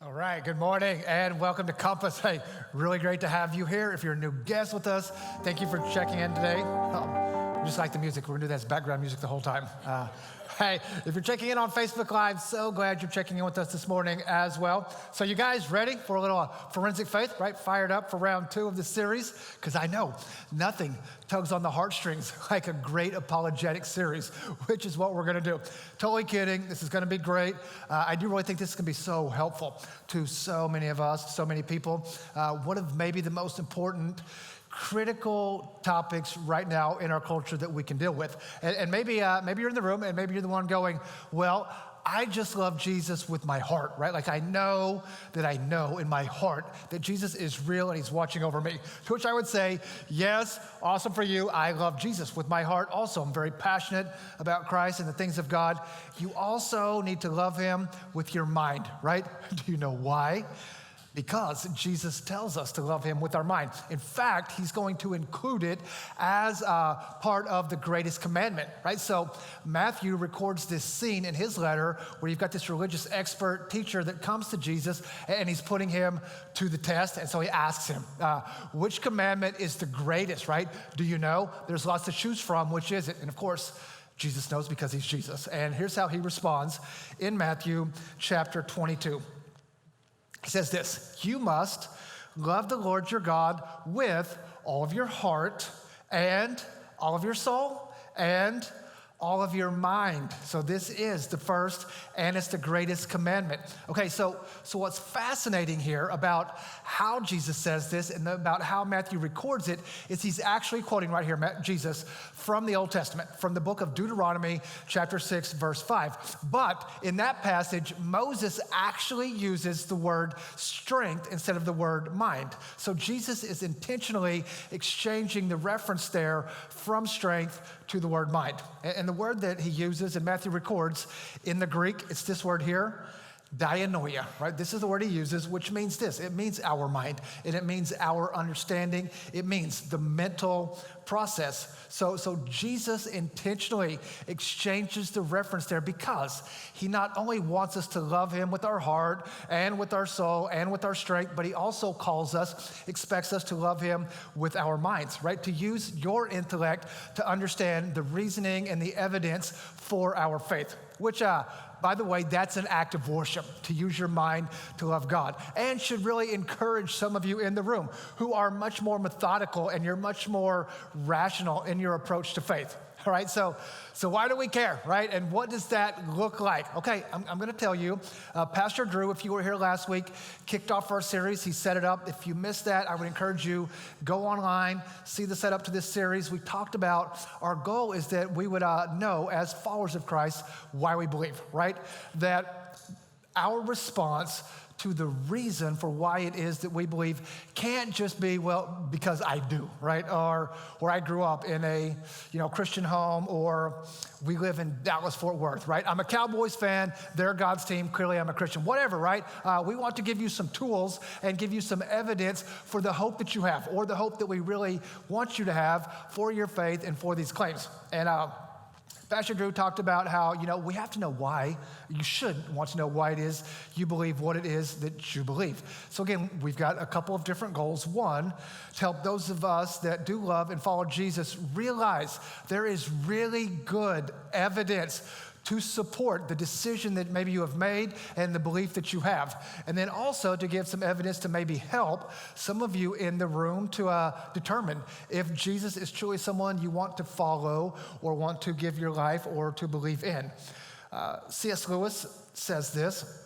All right, good morning and welcome to Compass. Hey, really great to have you here. If you're a new guest with us, thank you for checking in today. We just like the music. We're gonna do that as background music the whole time. Hey, if you're checking in on Facebook Live, so glad you're checking in with us this morning as well. So you guys ready for a little forensic faith, right? Fired up for round 2 of the series? Because I know nothing tugs on the heartstrings like a great apologetic series, which is what we're gonna do. Totally kidding, this is gonna be great. I do really think this is gonna be so helpful to so many of us, so many people. One of maybe the most important critical topics right now in our culture that we can deal with. And maybe you're in the room and maybe you're the one going, well, I just love Jesus with my heart, right? Like I know in my heart that Jesus is real and he's watching over me. To which I would say, yes, awesome for you. I love Jesus with my heart also. I'm very passionate about Christ and the things of God. You also need to love him with your mind, right? Do you know why? Because Jesus tells us to love him with our mind. In fact, he's going to include it as part of the greatest commandment, right? So Matthew records this scene in his letter where you've got this religious expert teacher that comes to Jesus and he's putting him to the test. And so he asks him, which commandment is the greatest, right? Do you know? There's lots to choose from. Which is it? And of course, Jesus knows because he's Jesus. And here's how he responds in Matthew chapter 22. He says this, you must love the Lord your God with all of your heart and all of your soul and all of your mind. So this is the first and it's the greatest commandment. Okay, so what's fascinating here about how Jesus says this and about how Matthew records it is he's actually quoting right here, Jesus, from the Old Testament, from the book of Deuteronomy, chapter 6, verse 5. But in that passage, Moses actually uses the word strength instead of the word mind. So Jesus is intentionally exchanging the reference there from strength to the word mind. And the word that he uses and Matthew records in the Greek, it's this word here, dianoia, right? This is the word he uses, which means this. It means our mind, and it means our understanding. It means the mental process. So Jesus intentionally exchanges the reference there because he not only wants us to love him with our heart and with our soul and with our strength, but he also expects us to love him with our minds, right? To use your intellect to understand the reasoning and the evidence for our faith, which, by the way, that's an act of worship, to use your mind to love God, and should really encourage some of you in the room who are much more methodical and you're much more rational in your approach to faith. All right, so why do we care, right? And what does that look like? Okay, I'm gonna tell you, Pastor Drew, if you were here last week, kicked off our series. He set it up. If you missed that, I would encourage you, go online, see the setup to this series. We talked about our goal is that we would know as followers of Christ why we believe, right? That our response to the reason for why it is that we believe can't just be, well, because I do, right? Or I grew up in a Christian home, or we live in Dallas, Fort Worth, right? I'm a Cowboys fan, they're God's team, clearly I'm a Christian, whatever, right? We want to give you some tools and give you some evidence for the hope that you have, or the hope that we really want you to have for your faith and for these claims. And Pastor Drew talked about how, we have to know why. You should want to know why it is you believe what it is that you believe. So again, we've got a couple of different goals. One, to help those of us that do love and follow Jesus realize there is really good evidence to support the decision that maybe you have made and the belief that you have. And then also to give some evidence to maybe help some of you in the room to determine if Jesus is truly someone you want to follow or want to give your life or to believe in. C.S. Lewis says this.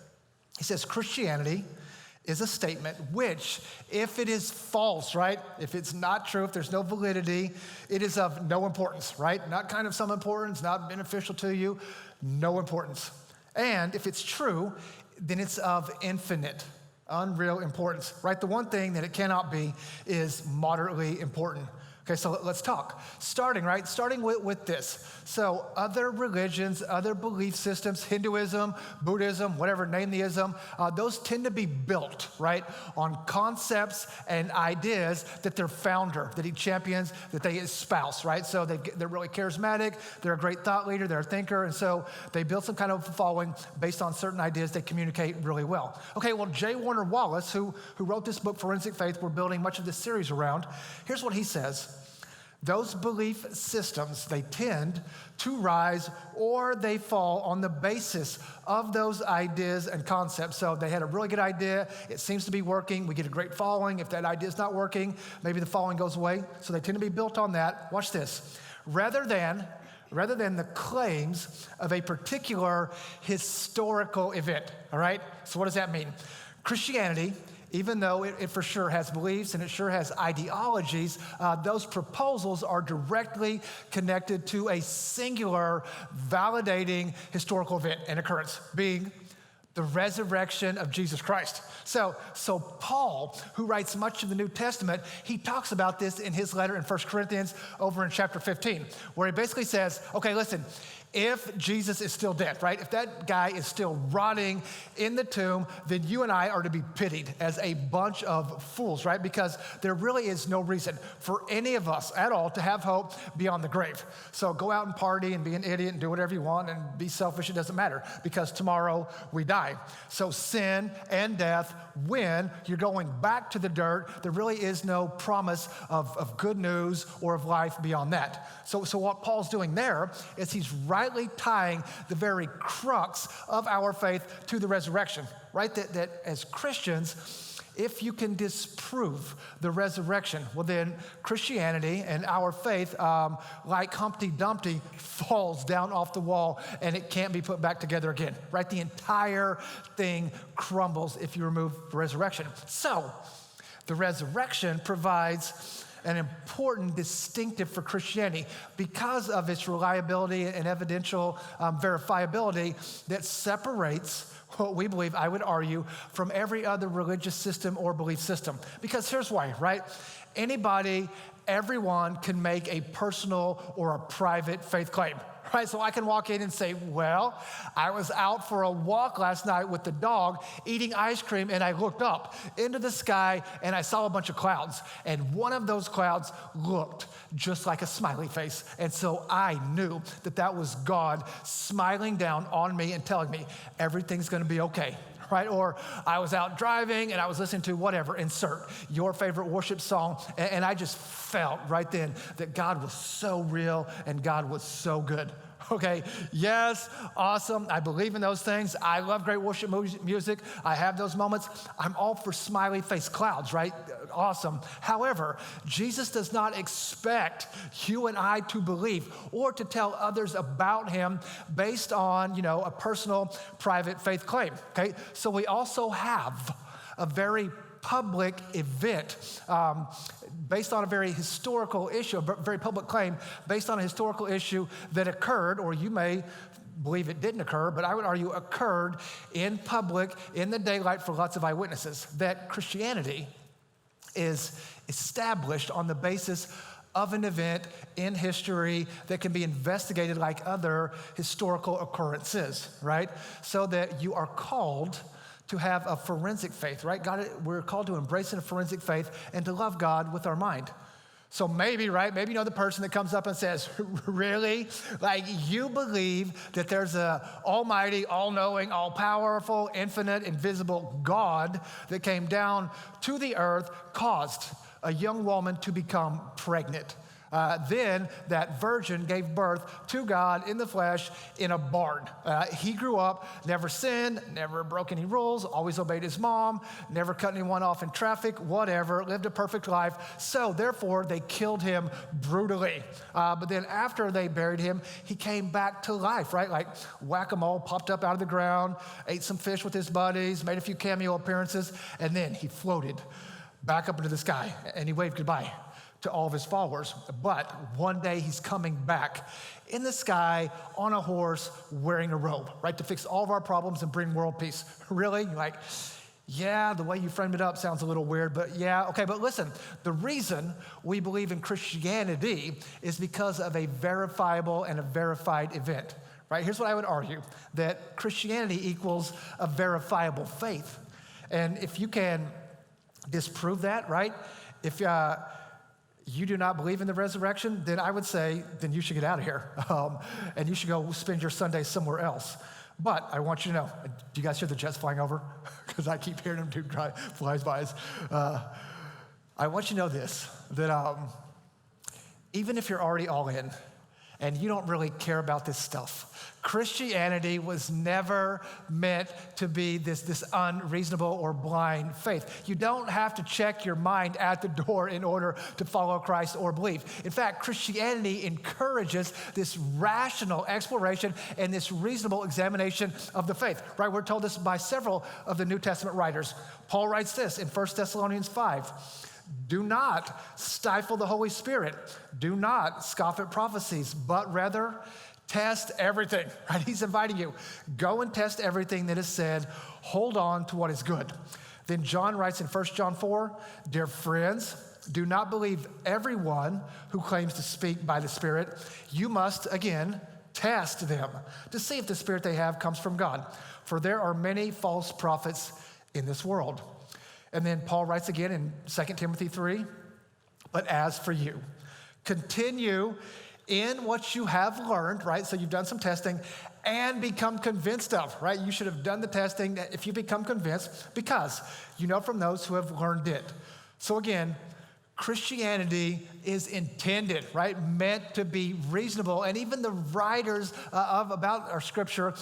He says, Christianity is a statement which, if it is false, right? If it's not true, if there's no validity, it is of no importance, right? Not kind of some importance, not beneficial to you, no importance. And if it's true, then it's of infinite, unreal importance, right? The one thing that it cannot be is moderately important. Okay, so let's talk. Starting with this. So other religions, other belief systems, Hinduism, Buddhism, whatever, name the ism, those tend to be built, right, on concepts and ideas that their founder, that he champions, that they espouse, right? So they're really charismatic, they're a great thought leader, they're a thinker, and so they build some kind of following based on certain ideas they communicate really well. Okay, well, J. Warner Wallace, who wrote this book, Forensic Faith, we're building much of this series around, here's what he says. Those belief systems, they tend to rise or they fall on the basis of those ideas and concepts. So they had a really good idea. It seems to be working. We get a great following. If that idea is not working, maybe the following goes away. So they tend to be built on that. Watch this. Rather than the claims of a particular historical event, all right? So what does that mean? Christianity, even though it for sure has beliefs and it sure has ideologies, those proposals are directly connected to a singular validating historical event and occurrence, being the resurrection of Jesus Christ. So Paul, who writes much of the New Testament, he talks about this in his letter in 1 Corinthians over in chapter 15, where he basically says, okay, listen, if Jesus is still dead, right? If that guy is still rotting in the tomb, then you and I are to be pitied as a bunch of fools, right? Because there really is no reason for any of us at all to have hope beyond the grave. So go out and party and be an idiot and do whatever you want and be selfish, it doesn't matter, because tomorrow we die. So sin and death win. You're going back to the dirt. There really is no promise of good news or of life beyond that. So what Paul's doing there is he's rightly tying the very crux of our faith to the resurrection, right? That as Christians, if you can disprove the resurrection, well then Christianity and our faith, like Humpty Dumpty, falls down off the wall and it can't be put back together again, right? The entire thing crumbles if you remove the resurrection. So the resurrection provides an important distinctive for Christianity because of its reliability and evidential verifiability that separates what we believe, I would argue, from every other religious system or belief system. Because here's why, right? Anybody, everyone can make a personal or a private faith claim. Right, so I can walk in and say, well, I was out for a walk last night with the dog eating ice cream and I looked up into the sky and I saw a bunch of clouds. And one of those clouds looked just like a smiley face. And so I knew that was God smiling down on me and telling me everything's gonna be okay. Right? Or I was out driving and I was listening to whatever, insert your favorite worship song, and I just felt right then that God was so real and God was so good. Okay, yes, awesome. I believe in those things. I love great worship music. I have those moments. I'm all for smiley face clouds, right? Awesome. However, Jesus does not expect you and I to believe or to tell others about him based on, a personal, private faith claim, okay? So we also have a very public event based on a very historical issue, a very public claim based on a historical issue that occurred, or you may believe it didn't occur, but I would argue occurred in public, in the daylight for lots of eyewitnesses, that Christianity is established on the basis of an event in history that can be investigated like other historical occurrences, right? So that you are called to have a forensic faith, right? We're called to embrace a forensic faith and to love God with our mind. So maybe, right, maybe the person that comes up and says, really? Like you believe that there's a almighty, all-knowing, all-powerful, infinite, invisible God that came down to the earth, caused a young woman to become pregnant. Then that virgin gave birth to God in the flesh in a barn. He grew up, never sinned, never broke any rules, always obeyed his mom, never cut anyone off in traffic, whatever, lived a perfect life. So therefore, they killed him brutally. But then after they buried him, he came back to life, right? Like whack-a-mole, popped up out of the ground, ate some fish with his buddies, made a few cameo appearances, and then he floated back up into the sky and he waved goodbye to all of his followers. But one day he's coming back in the sky on a horse wearing a robe, right? To fix all of our problems and bring world peace. Really? Like, Yeah, the way you framed it up sounds a little weird, but yeah, okay, but listen, the reason we believe in Christianity is because of a verifiable and a verified event, right? Here's what I would argue, that Christianity equals a verifiable faith. And if you can disprove that, right? If you do not believe in the resurrection, then I would say, then you should get out of here. And you should go spend your Sunday somewhere else. But I want you to know, do you guys hear the jets flying over? Because I keep hearing them do flies by. I want you to know this, that even if you're already all in and you don't really care about this stuff, Christianity was never meant to be this unreasonable or blind faith. You don't have to check your mind at the door in order to follow Christ or believe. In fact, Christianity encourages this rational exploration and this reasonable examination of the faith, right? We're told this by several of the New Testament writers. Paul writes this in 1 Thessalonians 5. Do not stifle the Holy Spirit. Do not scoff at prophecies, but rather test everything, right? He's inviting you. Go and test everything that is said. Hold on to what is good. Then John writes in 1 John 4, dear friends, do not believe everyone who claims to speak by the Spirit. You must, again, test them to see if the Spirit they have comes from God. For there are many false prophets in this world. And then Paul writes again in 2 Timothy 3, but as for you, continue in what you have learned, right? So you've done some testing and become convinced of, right? You should have done the testing if you become convinced because you know from those who have learned it. So again, Christianity is intended, right? Meant to be reasonable. And even the writers about our scripture,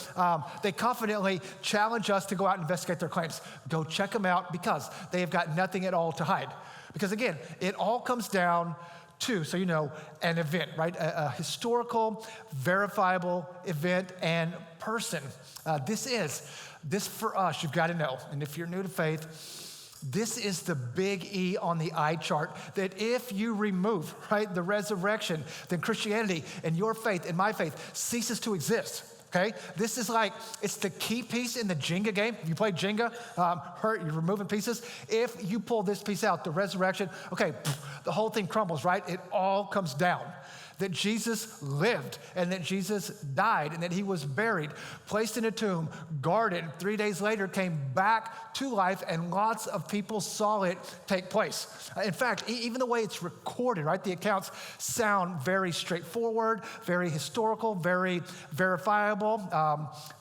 they confidently challenge us to go out and investigate their claims. Go check them out because they have got nothing at all to hide. Because again, it all comes down to, so you know, an event, right? A historical, verifiable event and person. This for us, you've got to know. And if you're new to faith, this is the big E on the eye chart, that if you remove, right, the resurrection, then Christianity and your faith and my faith ceases to exist, okay? This is like, it's the key piece in the Jenga game. If you play Jenga, you're removing pieces. If you pull this piece out, the resurrection, okay, the whole thing crumbles, right? It all comes down. That Jesus lived and that Jesus died and that he was buried, placed in a tomb, guarded, 3 days later came back to life, and lots of people saw it take place. In fact, even the way it's recorded, right? The accounts sound very straightforward, very historical, very verifiable,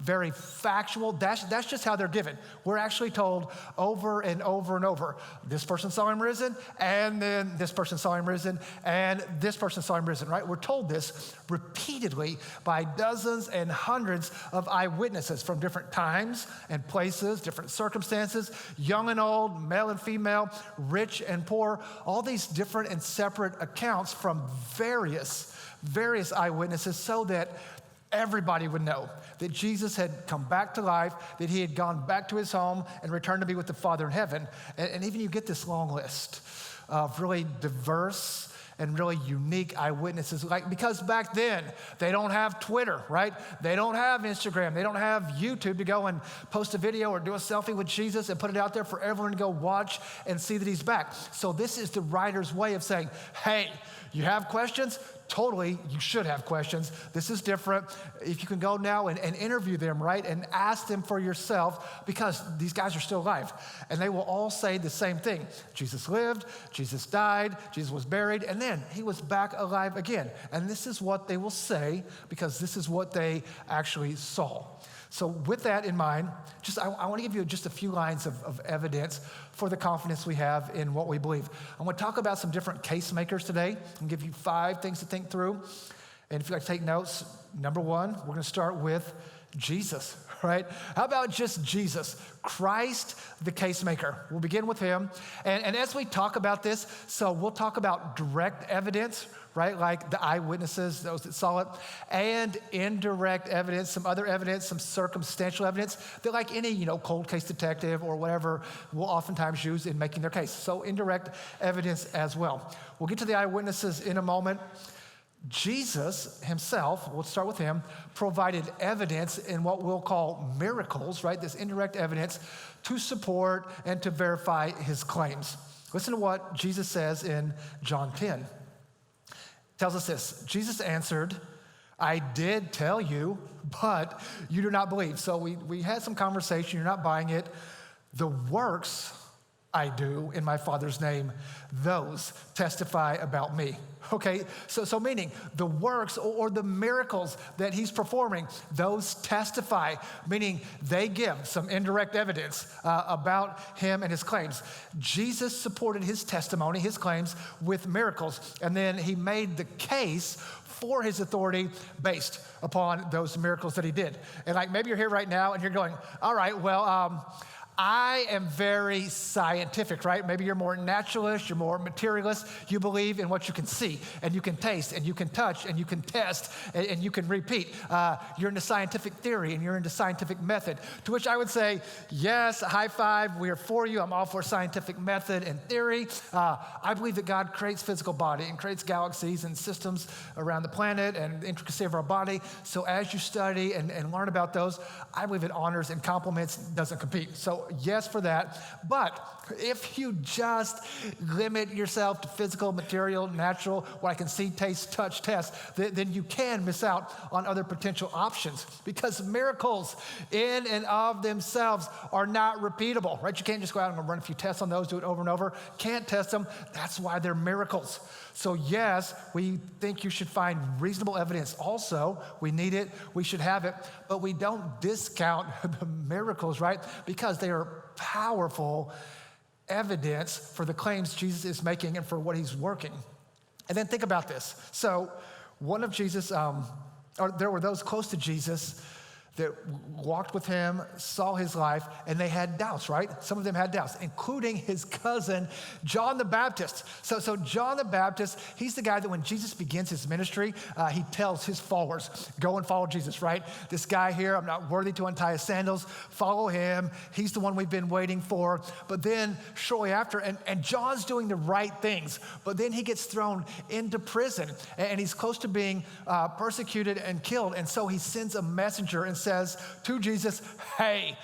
very factual. That's just how they're given. We're actually told over and over and over, this person saw him risen, and then this person saw him risen, and this person saw him risen, right? We're told this repeatedly by dozens and hundreds of eyewitnesses from different times and places, different circumstances, young and old, male and female, rich and poor, all these different and separate accounts from various eyewitnesses so that everybody would know that Jesus had come back to life, that he had gone back to his home and returned to be with the Father in heaven. And even you get this long list of really diverse and really unique eyewitnesses, because back then they don't have Twitter, right? They don't have Instagram. They don't have YouTube to go and post a video or do a selfie with Jesus and put it out there for everyone to go watch and see that he's back. So this is the writer's way of saying, hey, you have questions? Totally, you should have questions. This is different. If you can go now and interview them, right, and ask them for yourself, because these guys are still alive. And they will all say the same thing. Jesus lived, Jesus died, Jesus was buried, and then he was back alive again. And this is what they will say, because this is what they actually saw. So with that in mind, I want to give you just a few lines of evidence for the confidence we have in what we believe. I want to talk about some different case makers today and give you 5 things to think through. And if you'd like to take notes, number 1, we're going to start with Jesus, right? How about just Jesus, Christ, the case maker? We'll begin with him. And as we talk about this, so we'll talk about direct evidence, right? Like the eyewitnesses, those that saw it, and indirect evidence, some other evidence, some circumstantial evidence that like any, cold case detective or whatever will oftentimes use in making their case. So indirect evidence as well. We'll get to the eyewitnesses in a moment. Jesus himself, we'll start with him, provided evidence in what we'll call miracles, right? This indirect evidence to support and to verify his claims. Listen to what Jesus says in John 10. It tells us this: Jesus answered, I did tell you, but you do not believe. So we had some conversation, you're not buying it. The works I do in my Father's name, those testify about me. Okay, so meaning the works or the miracles that he's performing, those testify, meaning they give some indirect evidence about him and his claims. Jesus supported his testimony, his claims, with miracles, and then he made the case for his authority based upon those miracles that he did. And like maybe you're here right now and you're going, all right, well, I am very scientific, right? Maybe you're more naturalist, you're more materialist. You believe in what you can see and you can taste and you can touch and you can test and you can repeat. You're into scientific theory and you're into scientific method, to which I would say, yes, high five, we are for you. I'm all for scientific method and theory. I believe that God creates physical body and creates galaxies and systems around the planet and the intricacy of our body. So as you study and learn about those, I believe it honors and complements, doesn't compete. So yes for that, but if you just limit yourself to physical, material, natural, what I can see, taste, touch, test, then you can miss out on other potential options, because miracles in and of themselves are not repeatable, right? You can't just go out and run a few tests on those, do it over and over. Can't test them. That's why they're miracles. So yes, we think you should find reasonable evidence. Also, we need it, we should have it, but we don't discount the miracles, right? Because they are powerful evidence for the claims Jesus is making and for what he's working. And then think about this. So one of Jesus, there were those close to Jesus that walked with him, saw his life, and they had doubts, right? Some of them had doubts, including his cousin, John the Baptist. So John the Baptist, he's the guy that when Jesus begins his ministry, he tells his followers, go and follow Jesus, right? This guy here, I'm not worthy to untie his sandals, follow him. He's the one we've been waiting for. But then shortly after, and John's doing the right things, but then he gets thrown into prison, and he's close to being persecuted and killed. And so he sends a messenger and says to Jesus, hey,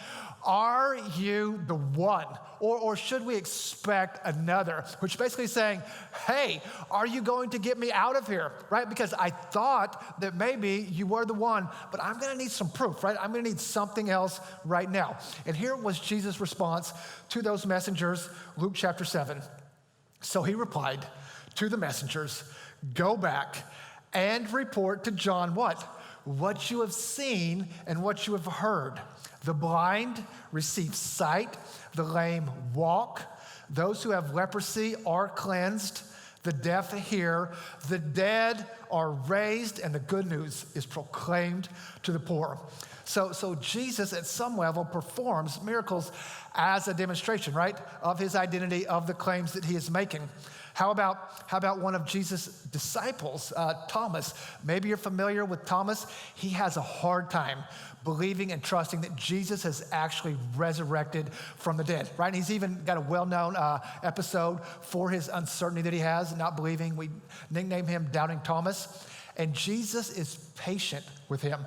are you the one? Or should we expect another? Which basically saying, hey, are you going to get me out of here, right? Because I thought that maybe you were the one, but I'm gonna need some proof, right? I'm gonna need something else right now. And here was Jesus' response to those messengers, Luke chapter 7. So he replied to the messengers, go back and report to John what? What you have seen and what you have heard. The blind receive sight, the lame walk, those who have leprosy are cleansed, the deaf hear, the dead are raised, and the good news is proclaimed to the poor. So Jesus at some level performs miracles as a demonstration, right, of his identity, of the claims that he is making. How about one of Jesus' disciples, Thomas? Maybe you're familiar with Thomas. He has a hard time believing and trusting that Jesus has actually resurrected from the dead, right? And he's even got a well-known episode for his uncertainty that he has, not believing. We nickname him Doubting Thomas. And Jesus is patient with him,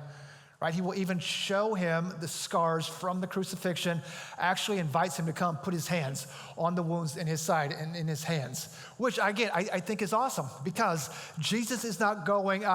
right? He will even show him the scars from the crucifixion, actually invites him to come put his hands on the wounds in his side and in his hands, which again, I think is awesome, because Jesus is not going,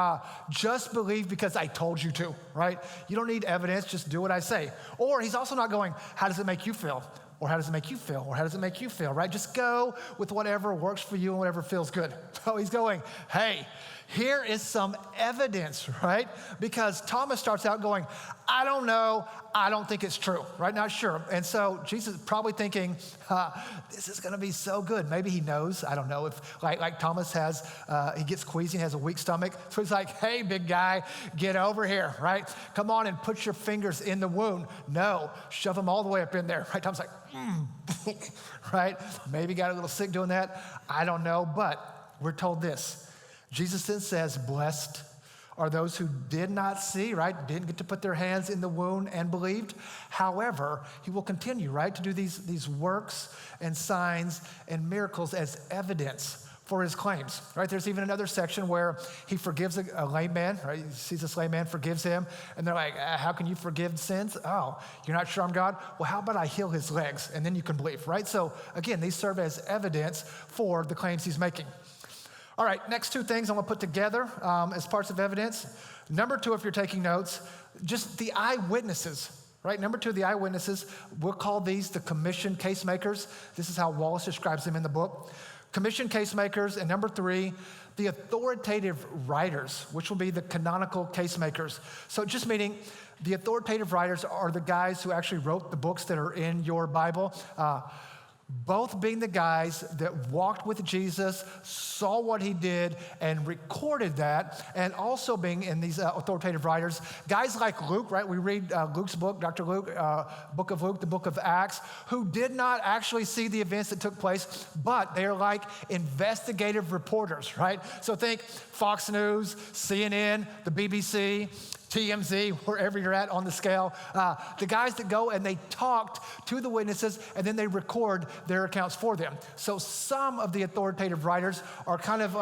just believe because I told you to, right? You don't need evidence, just do what I say. Or he's also not going, how does it make you feel? Or how does it make you feel? Or how does it make you feel, right? Just go with whatever works for you and whatever feels good. So he's going, hey, here is some evidence, right? Because Thomas starts out going, I don't know, I don't think it's true, right? Not sure. And so Jesus is probably thinking, this is gonna be so good. Maybe he knows, I don't know, if like Thomas has, he gets queasy and has a weak stomach. So he's like, hey, big guy, get over here, right? Come on and put your fingers in the wound. No, shove them all the way up in there, right? Thomas like, right? Maybe got a little sick doing that. I don't know, but we're told this. Jesus then says, blessed are those who did not see, right? Didn't get to put their hands in the wound and believed. However, he will continue, right, to do these works and signs and miracles as evidence for his claims, right? There's even another section where he forgives a lame man, right? He sees this lame man, forgives him, and they're like, how can you forgive sins? Oh, you're not sure I'm God? Well, how about I heal his legs, and then you can believe, right? So again, these serve as evidence for the claims he's making. All right, next two things I'm gonna put together as parts of evidence. Number two, if you're taking notes, just the eyewitnesses, right? Number two, the eyewitnesses, we'll call these the commissioned case makers. This is how Wallace describes them in the book. Commissioned case makers, and number three, the authoritative writers, which will be the canonical case makers. So just meaning the authoritative writers are the guys who actually wrote the books that are in your Bible. Both being the guys that walked with Jesus, saw what he did, and recorded that, and also being in these authoritative writers, guys like Luke, right? We read Luke's book, Dr. Luke, book of Luke, the book of Acts, who did not actually see the events that took place, but they are like investigative reporters, right? So think Fox News, CNN, the BBC, TMZ, wherever you're at on the scale, the guys that go and they talked to the witnesses and then they record their accounts for them. So some of the authoritative writers are kind of,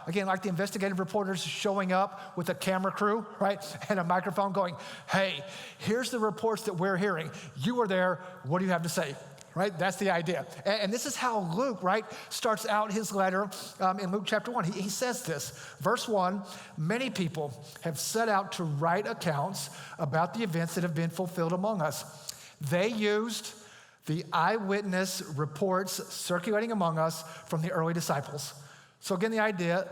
again, like the investigative reporters showing up with a camera crew, right, and a microphone going, hey, here's the reports that we're hearing. You were there, what do you have to say? Right, that's the idea. And this is how Luke, right, starts out his letter in Luke chapter 1. He says this, verse 1, many people have set out to write accounts about the events that have been fulfilled among us. They used the eyewitness reports circulating among us from the early disciples. So again, the idea,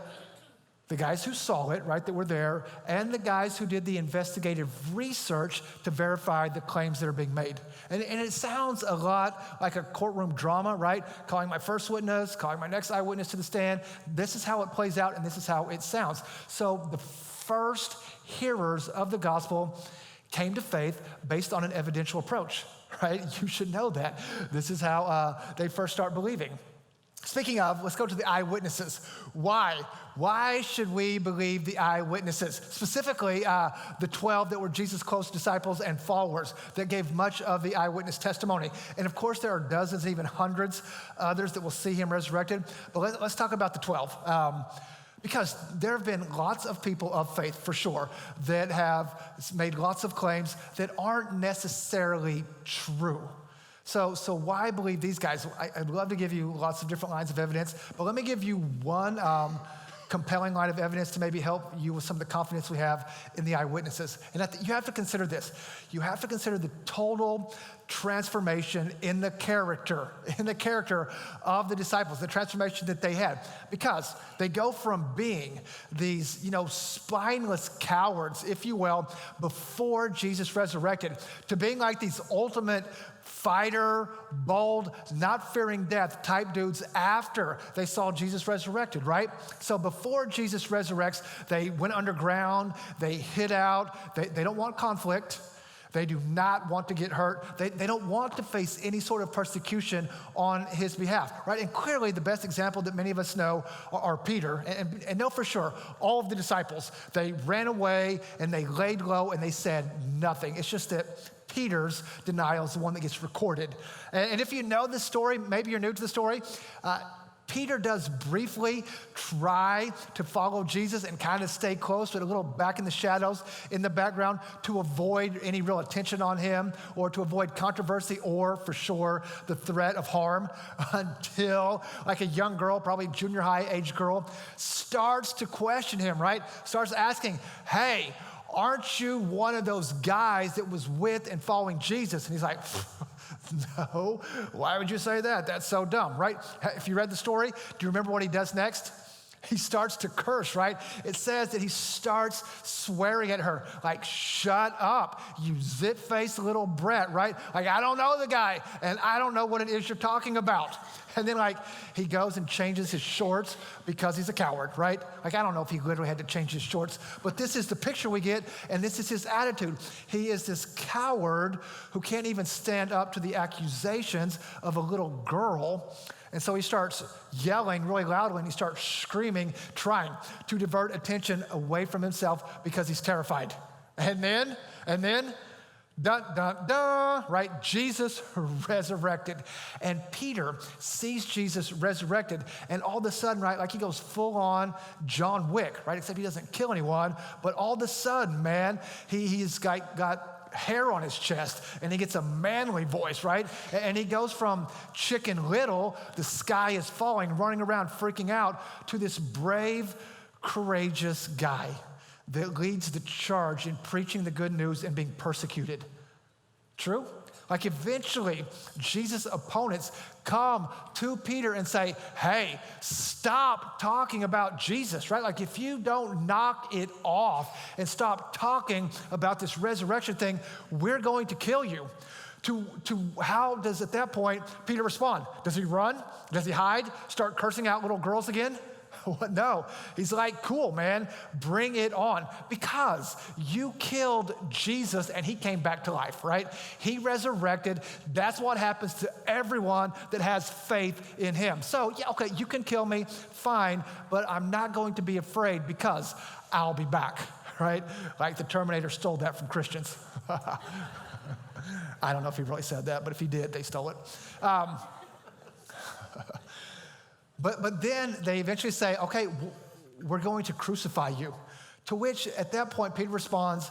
the guys who saw it, right, that were there, and the guys who did the investigative research to verify the claims that are being made. And it sounds a lot like a courtroom drama, right? Calling my first witness, calling my next eyewitness to the stand. This is how it plays out, and this is how it sounds. So the first hearers of the gospel came to faith based on an evidential approach, right? You should know that. This is how they first start believing. Speaking of, let's go to the eyewitnesses. Why? Why should we believe the eyewitnesses? Specifically, the 12 that were Jesus' close disciples and followers that gave much of the eyewitness testimony. And of course, there are dozens, even hundreds others that will see him resurrected. But let's talk about the 12. Because there have been lots of people of faith, for sure, that have made lots of claims that aren't necessarily true. So why believe these guys? I'd love to give you lots of different lines of evidence, but let me give you one compelling line of evidence to maybe help you with some of the confidence we have in the eyewitnesses. And you have to consider this. You have to consider the total transformation in the character of the disciples, the transformation that they had. Because they go from being these, spineless cowards, if you will, before Jesus resurrected, to being like these ultimate fighter, bold, not fearing death type dudes after they saw Jesus resurrected, right? So before Jesus resurrects, they went underground, they hid out, they don't want conflict. They do not want to get hurt. They don't want to face any sort of persecution on his behalf, right? And clearly the best example that many of us know are Peter, and know for sure, all of the disciples. They ran away and they laid low and they said nothing. It's just that Peter's denial is the one that gets recorded. And if you know this story, maybe you're new to the story, Peter does briefly try to follow Jesus and kind of stay close, but a little back in the shadows in the background to avoid any real attention on him or to avoid controversy or, for sure, the threat of harm until like a young girl, probably junior high age girl, starts to question him, right? Starts asking, hey, aren't you one of those guys that was with and following Jesus? And he's like, no, why would you say that? That's so dumb, right? If you read the story, do you remember what he does next? He starts to curse, right? It says that he starts swearing at her, like, shut up, you zit-faced little brat, right? Like, I don't know the guy, and I don't know what it is you're talking about. And then, like, he goes and changes his shorts because he's a coward, right? Like, I don't know if he literally had to change his shorts, but this is the picture we get, and this is his attitude. He is this coward who can't even stand up to the accusations of a little girl. And so he starts yelling really loudly and he starts screaming, trying to divert attention away from himself because he's terrified. And then Dun, dun, dun, right? Jesus resurrected. And Peter sees Jesus resurrected, and all of a sudden, right, like he goes full on John Wick, right? Except he doesn't kill anyone, but all of a sudden, man, he's got hair on his chest, and he gets a manly voice, right? And he goes from Chicken Little, the sky is falling, running around freaking out, to this brave, courageous guy that leads the charge in preaching the good news and being persecuted. True? Like eventually, Jesus' opponents come to Peter and say, hey, stop talking about Jesus, right? Like if you don't knock it off and stop talking about this resurrection thing, we're going to kill you. To how does at that point Peter respond? Does he run? Does he hide? Start cursing out little girls again? No, he's like, cool, man, bring it on. Because you killed Jesus and he came back to life, right? He resurrected. That's what happens to everyone that has faith in him. So, yeah, okay, you can kill me, fine, but I'm not going to be afraid because I'll be back, right? Like the Terminator stole that from Christians. I don't know if he really said that, but if he did, they stole it. But then they eventually say, okay, we're going to crucify you. To which at that point, Peter responds,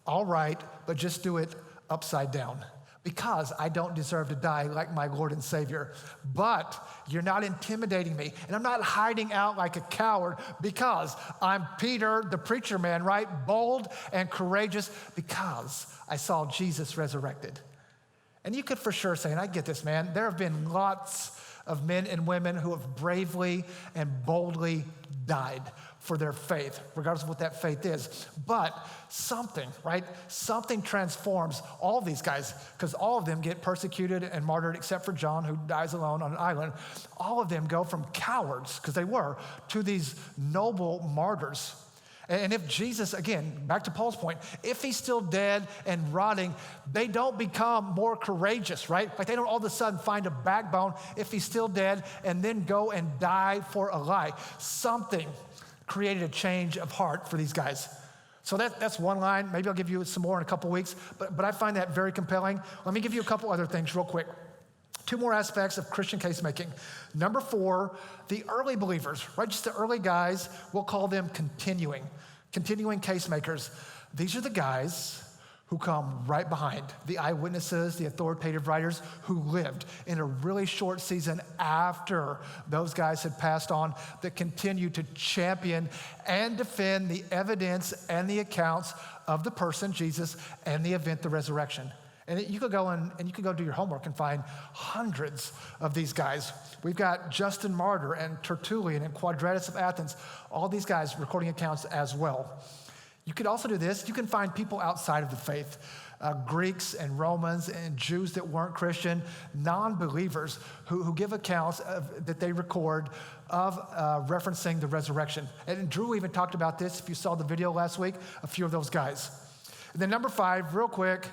all right, but just do it upside down. Because I don't deserve to die like my Lord and Savior. But you're not intimidating me. And I'm not hiding out like a coward because I'm Peter, the preacher man, right? Bold and courageous because I saw Jesus resurrected. And you could for sure say, and I get this, man, there have been lots of men and women who have bravely and boldly died for their faith, regardless of what that faith is. But something, right? Something transforms all these guys, because all of them get persecuted and martyred, except for John, who dies alone on an island. All of them go from cowards, because they were, to these noble martyrs. And if Jesus, again, back to Paul's point, if he's still dead and rotting, they don't become more courageous, right? Like they don't all of a sudden find a backbone if he's still dead and then go and die for a lie. Something created a change of heart for these guys. So that's one line. Maybe I'll give you some more in a couple weeks, but I find that very compelling. Let me give you a couple other things real quick. Two more aspects of Christian case making. Number 4, the early believers, right? Just the early guys, we'll call them continuing case makers. These are the guys who come right behind the eyewitnesses, the authoritative writers who lived in a really short season after those guys had passed on, that continue to champion and defend the evidence and the accounts of the person, Jesus, and the event, the resurrection. And you could go and you could go do your homework and find hundreds of these guys. We've got Justin Martyr and Tertullian and Quadratus of Athens, all these guys recording accounts as well. You could also do this. You can find people outside of the faith, Greeks and Romans and Jews that weren't Christian, non-believers who give accounts that they record of referencing the resurrection. And Drew even talked about this, if you saw the video last week, a few of those guys. And then number 5, real quick,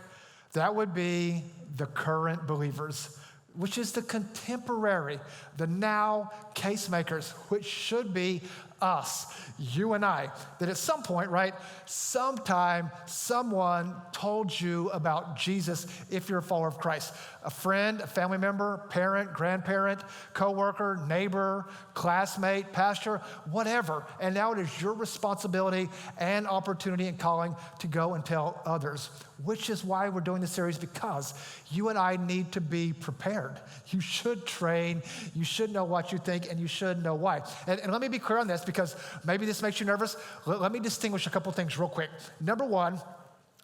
that would be the current believers, which is the contemporary, the now case makers, which should be us, you and I, that at some point, right, sometime someone told you about Jesus if you're a follower of Christ. A friend, a family member, parent, grandparent, coworker, neighbor, classmate, pastor, whatever. And now it is your responsibility and opportunity and calling to go and tell others, which is why we're doing this series, because you and I need to be prepared. You should train, you should know what you think, and you should know why. And let me be clear on this, because maybe this makes you nervous. Let me distinguish a couple things real quick. Number 1,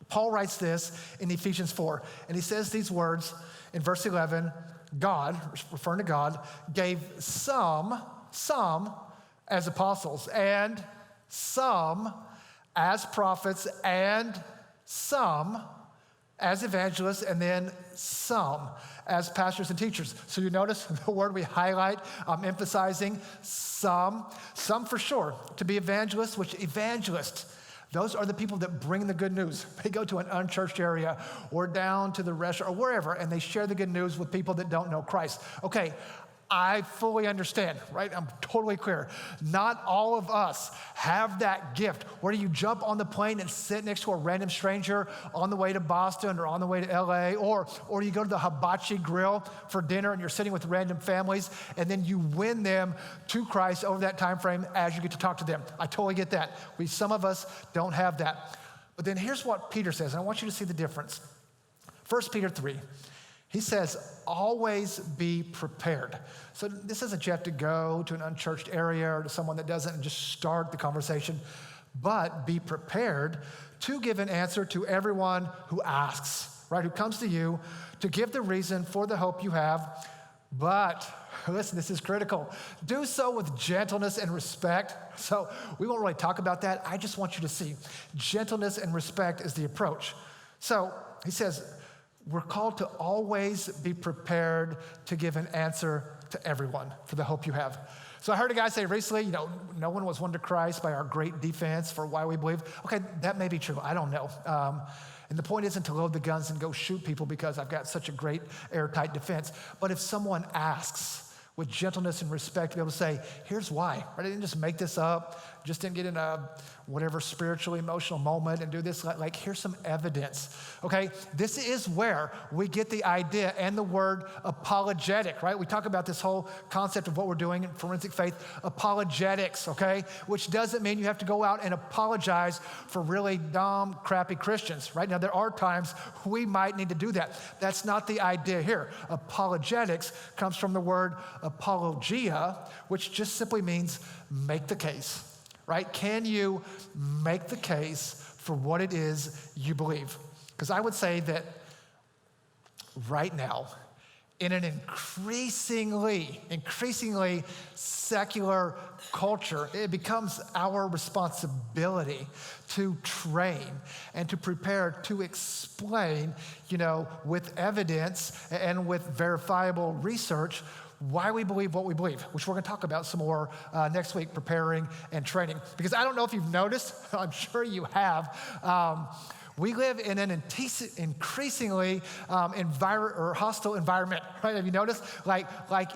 Paul writes this in Ephesians 4, and he says these words in verse 11, God, referring to God, gave some as apostles, and some as prophets, and some as evangelists, and then some as pastors and teachers. So you notice the word we highlight, I'm emphasizing some for sure, to be evangelists, which evangelists, those are the people that bring the good news. They go to an unchurched area or down to the restaurant or wherever, and they share the good news with people that don't know Christ. Okay, I fully understand, right? I'm totally clear. Not all of us have that gift where you jump on the plane and sit next to a random stranger on the way to Boston or on the way to LA, or you go to the hibachi grill for dinner and you're sitting with random families and then you win them to Christ over that time frame as you get to talk to them. I totally get that. Some of us don't have that. But then here's what Peter says, and I want you to see the difference. 1 Peter 3. He says, always be prepared. So this isn't you have to go to an unchurched area or to someone that doesn't and just start the conversation, but be prepared to give an answer to everyone who asks, right? Who comes to you to give the reason for the hope you have. But listen, this is critical. Do so with gentleness and respect. So we won't really talk about that. I just want you to see gentleness and respect is the approach. So he says, we're called to always be prepared to give an answer to everyone for the hope you have. So I heard a guy say recently, no one was won to Christ by our great defense for why we believe. Okay, that may be true. I don't know. And the point isn't to load the guns and go shoot people because I've got such a great airtight defense. But if someone asks with gentleness and respect, to be able to say, here's why. Right? I didn't just make this up, just didn't get in a whatever spiritual, emotional moment and do this. Like here's some evidence, okay? This is where we get the idea and the word apologetic, right? We talk about this whole concept of what we're doing in forensic faith, apologetics, okay? Which doesn't mean you have to go out and apologize for really dumb, crappy Christians, right? Now, there are times we might need to do that. That's not the idea here. Apologetics comes from the word apologia, which just simply means make the case. Right? Can you make the case for what it is you believe? Because I would say that right now, in an increasingly secular culture, it becomes our responsibility to train and to prepare to explain, with evidence and with verifiable research why we believe what we believe, which we're going to talk about some more next week, preparing and training. Because I don't know if you've noticed, I'm sure you have, we live in an increasingly hostile environment, right? Have you noticed? Like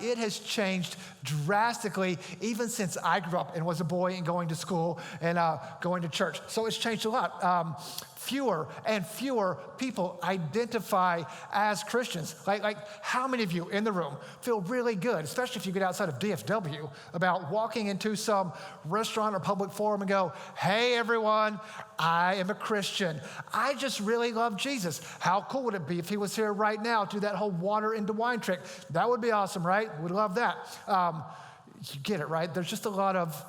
it has changed drastically even since I grew up and was a boy and going to school and going to church. So it's changed a lot. Fewer and fewer people identify as Christians. Like how many of you in the room feel really good, especially if you get outside of DFW, about walking into some restaurant or public forum and go, hey everyone, I am a Christian. I just really love Jesus. How cool would it be if he was here right now to do that whole water into wine trick? That would be awesome, right? We'd love that. You get it, right? There's just a lot of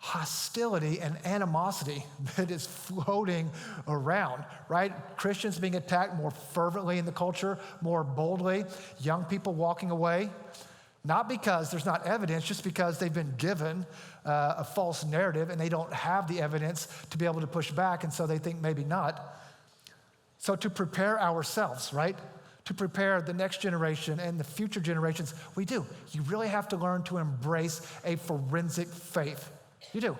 hostility and animosity that is floating around, right? Christians being attacked more fervently in the culture, more boldly, young people walking away, not because there's not evidence, just because they've been given a false narrative and they don't have the evidence to be able to push back, and so they think maybe not. So to prepare ourselves, right? To prepare the next generation and the future generations, we do. You really have to learn to embrace a forensic faith. You do.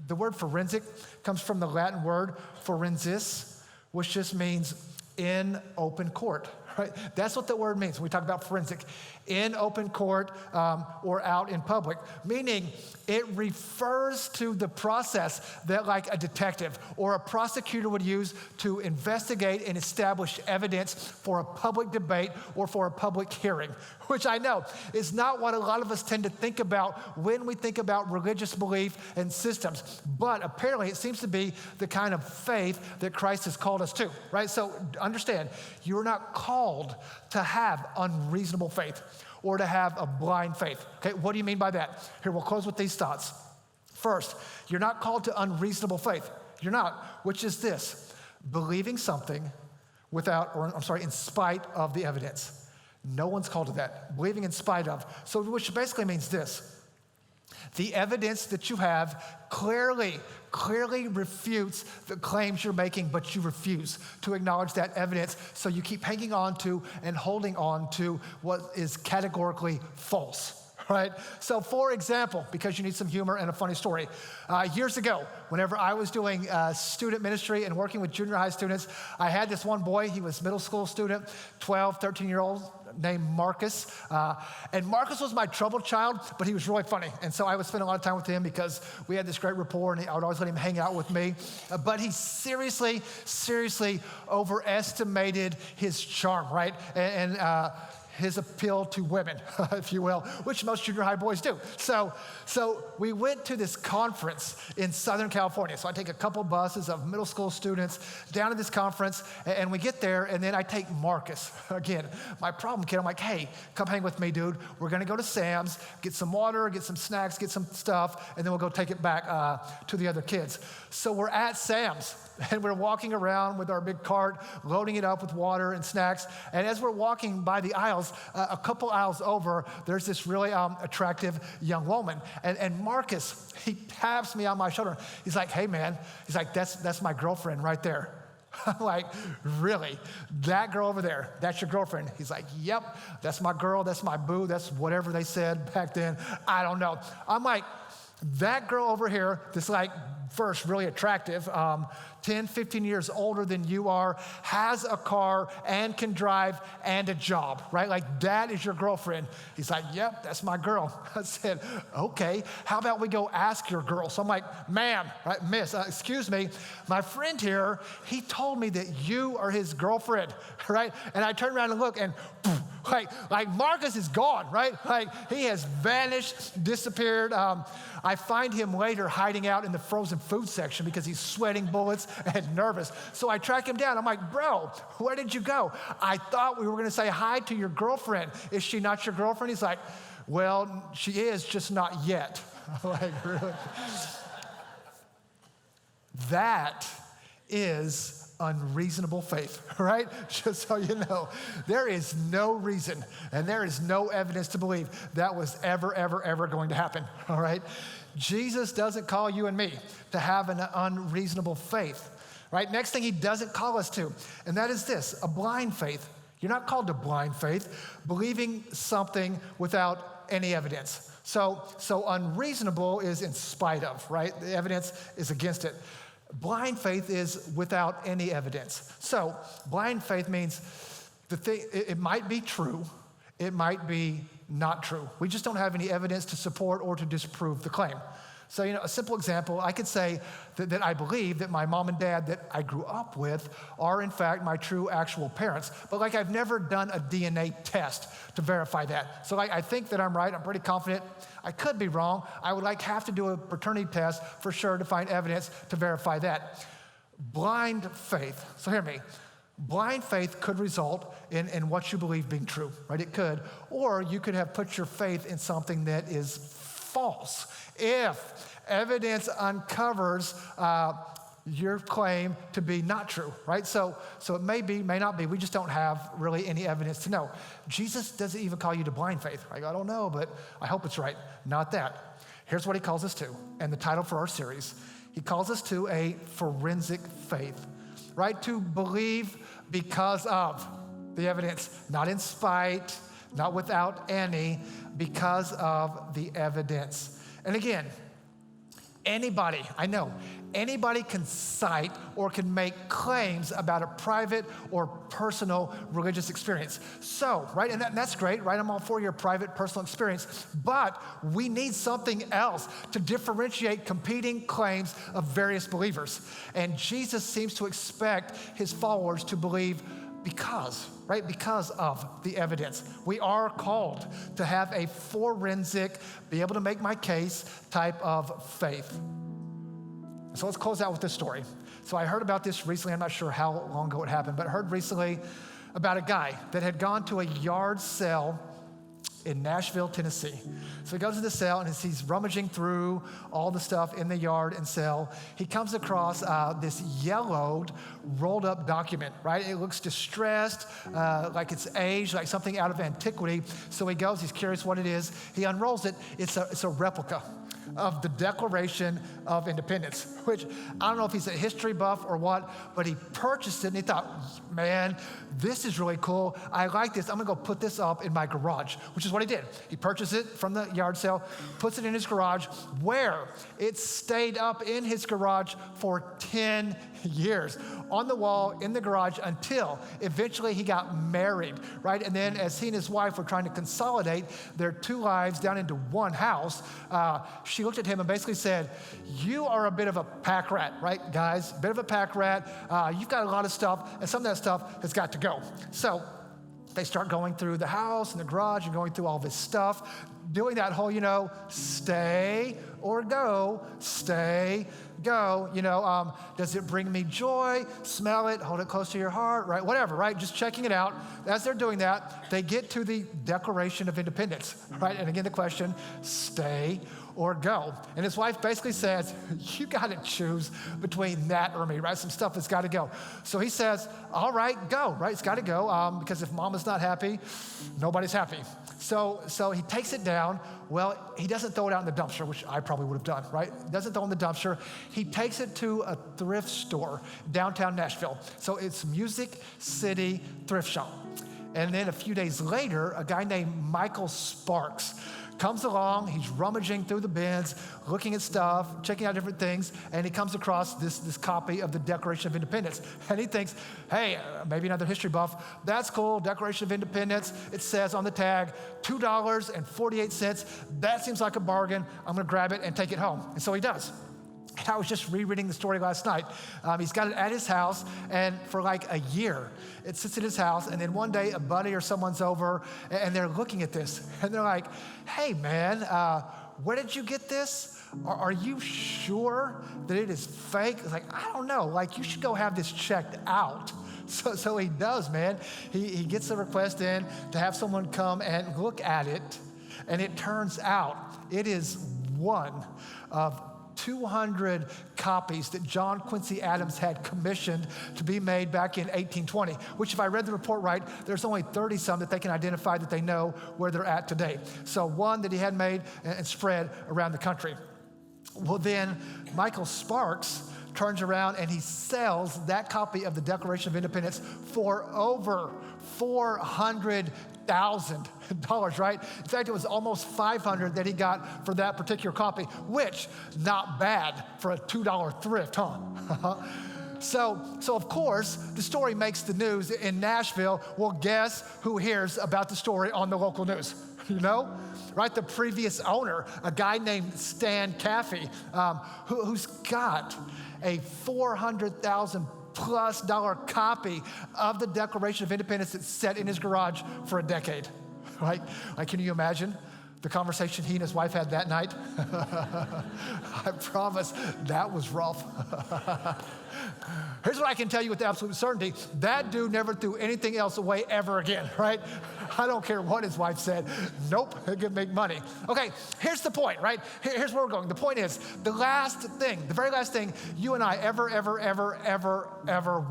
The word forensic comes from the Latin word forensis, which just means in open court, right? That's what the word means when we talk about forensic. In open court or out in public, meaning it refers to the process that like a detective or a prosecutor would use to investigate and establish evidence for a public debate or for a public hearing, which I know is not what a lot of us tend to think about when we think about religious belief and systems. But apparently it seems to be the kind of faith that Christ has called us to, right? So understand, you're not called to have unreasonable faith or to have a blind faith. Okay, what do you mean by that? Here, we'll close with these thoughts. First, you're not called to unreasonable faith. You're not, which is this: believing something in spite of the evidence. No one's called to that. Believing in spite of. So, which basically means this: the evidence that you have clearly refutes the claims you're making, but you refuse to acknowledge that evidence, so you keep hanging on to and holding on to what is categorically false. Right? So for example, because you need some humor and a funny story, years ago, whenever I was doing student ministry and working with junior high students, I had this one boy, he was middle school student, 12, 13 years named Marcus. And Marcus was my troubled child, but he was really funny. And so I would spend a lot of time with him because we had this great rapport, and I would always let him hang out with me. But he seriously overestimated his charm, right? And his appeal to women, if you will, which most junior high boys do. So we went to this conference in Southern California. So I take a couple buses of middle school students down to this conference, and we get there, and then I take Marcus. Again, my problem kid, I'm like, hey, come hang with me, dude. We're gonna go to Sam's, get some water, get some snacks, get some stuff, and then we'll go take it back to the other kids. So we're at Sam's, and we're walking around with our big cart, loading it up with water and snacks. And as we're walking by the aisles, a couple aisles over, there's this really attractive young woman. And Marcus, he taps me on my shoulder. He's like, hey, man. He's like, that's my girlfriend right there. I'm like, really? That girl over there, that's your girlfriend? He's like, yep, that's my girl, that's my boo, that's whatever they said back then. I don't know. I'm like, that girl over here, this like, first, really attractive, 10, 15 years older than you are, has a car and can drive and a job, right? Like that is your girlfriend. He's like, yep, that's my girl. I said, okay, how about we go ask your girl? So I'm like, ma'am, right, miss, excuse me, my friend here, he told me that you are his girlfriend, right? And I turn around and look and like Marcus is gone, right? Like he has vanished, disappeared. I find him later hiding out in the frozen food section because he's sweating bullets and nervous. So I track him down. I'm like, bro, where did you go? I thought we were going to say hi to your girlfriend. Is she not your girlfriend? He's like, well, she is, just not yet. Like, really? That is unreasonable faith, right? Just so you know, there is no reason and there is no evidence to believe that was ever going to happen, all right? Jesus doesn't call you and me to have an unreasonable faith, right? Next thing he doesn't call us to, and that is this, a blind faith. You're not called to blind faith, believing something without any evidence. So unreasonable is in spite of, right? The evidence is against it. Blind faith is without any evidence. So blind faith means it might be true, it might be not true. We just don't have any evidence to support or to disprove the claim. So, a simple example, I could say that I believe that my mom and dad that I grew up with are in fact my true actual parents, but I've never done a DNA test to verify that. So I think that I'm right, I'm pretty confident. I could be wrong. I would have to do a paternity test for sure to find evidence to verify that. Blind faith, so hear me, blind faith could result in what you believe being true, right? It could, or you could have put your faith in something that is false. If evidence uncovers your claim to be not true, right? So it may be, may not be. We just don't have really any evidence to know. Jesus doesn't even call you to blind faith. I don't know, but I hope it's right. Not that. Here's what he calls us to, and the title for our series. He calls us to a forensic faith, right? To believe because of the evidence, not in spite, not without any, because of the evidence. And again, anybody can cite or can make claims about a private or personal religious experience. So, right, and that's great, right? I'm all for your private, personal experience, but we need something else to differentiate competing claims of various believers. And Jesus seems to expect his followers to believe because of the evidence. We are called to have a forensic, be able to make my case type of faith. So let's close out with this story. So I heard about this recently. I'm not sure how long ago it happened, but I heard recently about a guy that had gone to a yard sale in Nashville, Tennessee. So he goes to the sale and as he's rummaging through all the stuff in the yard and sale, he comes across this yellowed, rolled up document, right? It looks distressed, like it's aged, like something out of antiquity. So he goes, he's curious what it is. He unrolls it. It's a replica of the Declaration of Independence, which I don't know if he's a history buff or what, but he purchased it and he thought, man, this is really cool. I like this. I'm gonna go put this up in my garage, which is what he did. He purchased it from the yard sale, puts it in his garage, where it stayed up in his garage for 10 years on the wall in the garage until eventually he got married, right? And then as he and his wife were trying to consolidate their two lives down into one house, she looked at him and basically said, you are a bit of a pack rat, right, guys? Bit of a pack rat. You've got a lot of stuff, and some of that stuff has got to go. So they start going through the house and the garage and going through all this stuff, doing that whole, stay or go, stay, go, does it bring me joy? Smell it, hold it close to your heart, right? Whatever, right? Just checking it out. As they're doing that, they get to the Declaration of Independence, right? And again, the question, stay or go. And his wife basically says, you got to choose between that or me, right? Some stuff has got to go. So he says, all right, go, right? It's got to go because if mama's not happy, nobody's happy. So he takes it down. Well, he doesn't throw it out in the dumpster, which I probably would have done, right? Doesn't throw it in the dumpster. He takes it to a thrift store downtown Nashville. So it's Music City Thrift Shop. And then a few days later, a guy named Michael Sparks comes along, he's rummaging through the bins, looking at stuff, checking out different things, and he comes across this copy of the Declaration of Independence. And he thinks, hey, maybe another history buff, that's cool, Declaration of Independence. It says on the tag, $2.48. That seems like a bargain. I'm gonna grab it and take it home. And so he does. And I was just rereading the story last night. He's got it at his house, and for like a year, it sits at his house, and then one day a buddy or someone's over, and they're looking at this, and they're like, hey man, where did you get this? Are you sure that it is fake? It's like, I don't know, like you should go have this checked out. So he does, man. He gets a request in to have someone come and look at it, and it turns out it is one of 200 copies that John Quincy Adams had commissioned to be made back in 1820, which if I read the report right, there's only 30 some that they can identify that they know where they're at today. So one that he had made and spread around the country. Well, then Michael Sparks turns around and he sells that copy of the Declaration of Independence for over $400,000, right? In fact, it was almost $500 that he got for that particular copy, which not bad for a $2 thrift, huh? So of course, the story makes the news in Nashville. Well, guess who hears about the story on the local news? Right? The previous owner, a guy named Stan Caffey, who's got a $400,000+ copy of the Declaration of Independence that's set in his garage for a decade, right? Like, can you imagine the conversation he and his wife had that night? I promise that was rough. Here's what I can tell you with absolute certainty. That dude never threw anything else away ever again, right? I don't care what his wife said. Nope, he'll give me money. Okay, here's the point, right? Here's where we're going. The point is, the very last thing you and I ever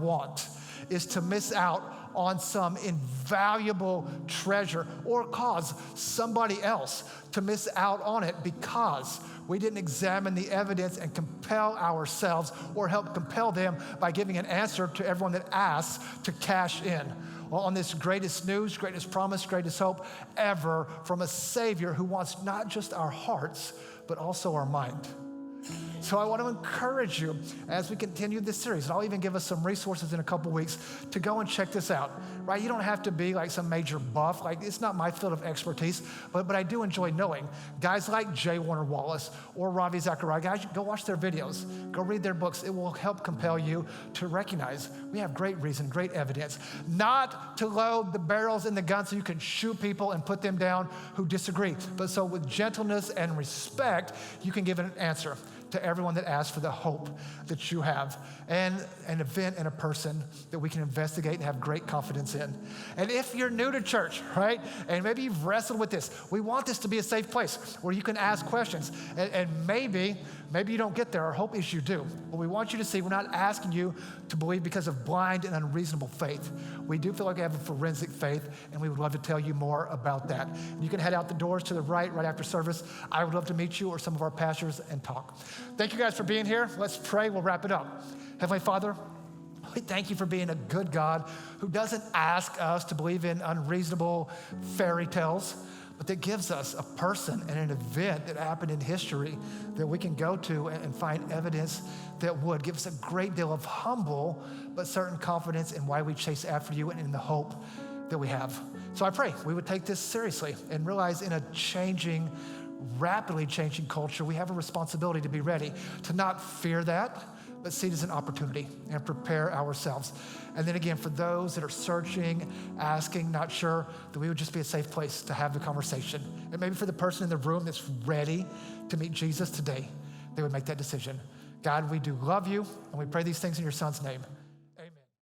want is to miss out on some invaluable treasure or cause somebody else to miss out on it because we didn't examine the evidence and compel ourselves or help compel them by giving an answer to everyone that asks to cash in on this greatest news, greatest promise, greatest hope ever from a Savior who wants not just our hearts, but also our mind. So I want to encourage you as we continue this series, and I'll even give us some resources in a couple weeks to go and check this out, right? You don't have to be like some major buff. Like, it's not my field of expertise, but I do enjoy knowing guys like J. Warner Wallace or Ravi Zachariah. Guys, go watch their videos, go read their books. It will help compel you to recognize we have great reason, great evidence, not to load the barrels in the gun so you can shoot people and put them down who disagree, but so with gentleness and respect, you can give an answer to everyone that asks for the hope that you have, and an event and a person that we can investigate and have great confidence in. And if you're new to church, right, and maybe you've wrestled with this, we want this to be a safe place where you can ask questions. And maybe you don't get there. Our hope is you do. But we want you to see we're not asking you to believe because of blind and unreasonable faith. We do feel like we have a forensic faith, and we would love to tell you more about that. You can head out the doors to the right after service. I would love to meet you or some of our pastors and talk. Thank you guys for being here. Let's pray. We'll wrap it up. Heavenly Father, we thank you for being a good God who doesn't ask us to believe in unreasonable fairy tales, but that gives us a person and an event that happened in history that we can go to and find evidence that would give us a great deal of humble but certain confidence in why we chase after you and in the hope that we have. So I pray we would take this seriously and realize in a changing, rapidly changing culture, we have a responsibility to be ready, to not fear that, but see it as an opportunity and prepare ourselves. And then again, for those that are searching, asking, not sure, that we would just be a safe place to have the conversation. And maybe for the person in the room that's ready to meet Jesus today, they would make that decision. God, we do love you, and we pray these things in your son's name.